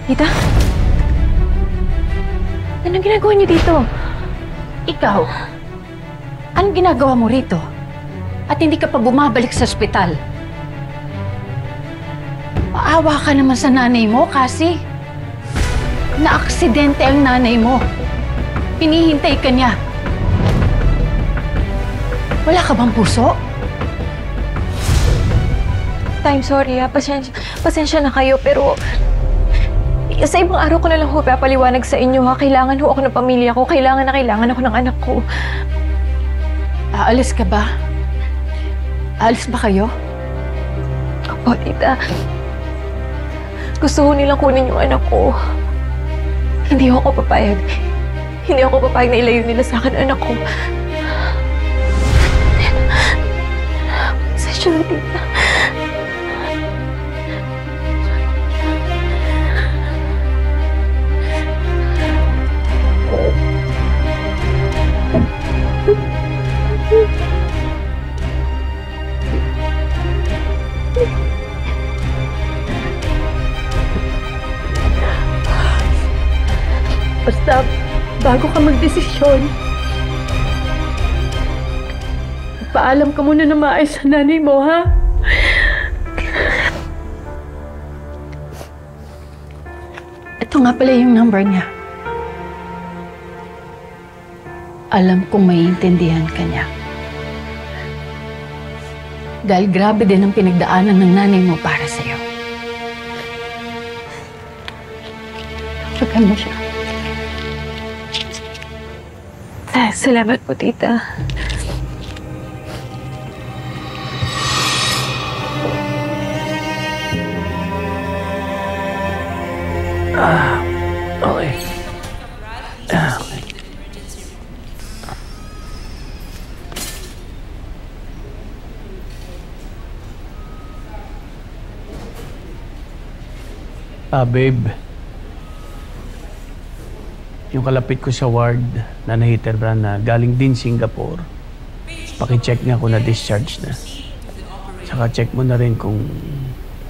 Tita? Anong ginagawa niyo dito? Ikaw, anong ginagawa mo rito? At hindi ka pa bumabalik sa ospital? Maawa ka naman sa nanay mo, kasi na-aksidente ang nanay mo. Hinihintay ka niya. Wala ka bang puso? I'm sorry ha. Pasensya na kayo, pero sa ibang araw ko na lang ho papaliwanag sa inyo ha. Kailangan ho ako ng pamilya ko. Kailangan ako ng anak ko. Aalis ka ba? Aalis ba kayo? Opo, tita. Gusto ho nilang kunin yung anak ko. Hindi ako papayag. Hindi ako papayag na ilayo nila sa akin anak ko. Pasensya na, tita. Basta, bago ka magdesisyon, paalam ka muna na maayos sa nanay mo, ha? Ito nga pala yung number niya. Alam kong maiintindihan ka niya. Dahil grabe din ang pinagdaanan ng nanay mo para sa'yo. Tawagan mo siya. Salamat po, tita. Okay. Babe. Yung kalapit ko sa ward na nahiterbrand na galing din Singapore, paki-check niya kung na-discharge na. Saka check mo na rin kung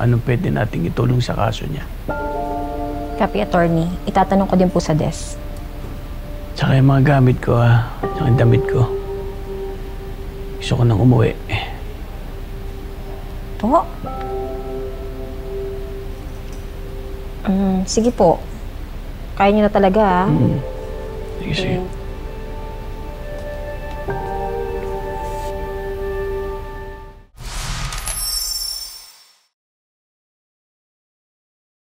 anong pwede nating itulong sa kaso niya. Copy, attorney. Itatanong ko din po sa desk. Saka yung mga gamit ko, saka yung damit ko. Gusto ko nang umuwi. Po? Sige po. Kaya niyo na talaga, ha? Sige, sige.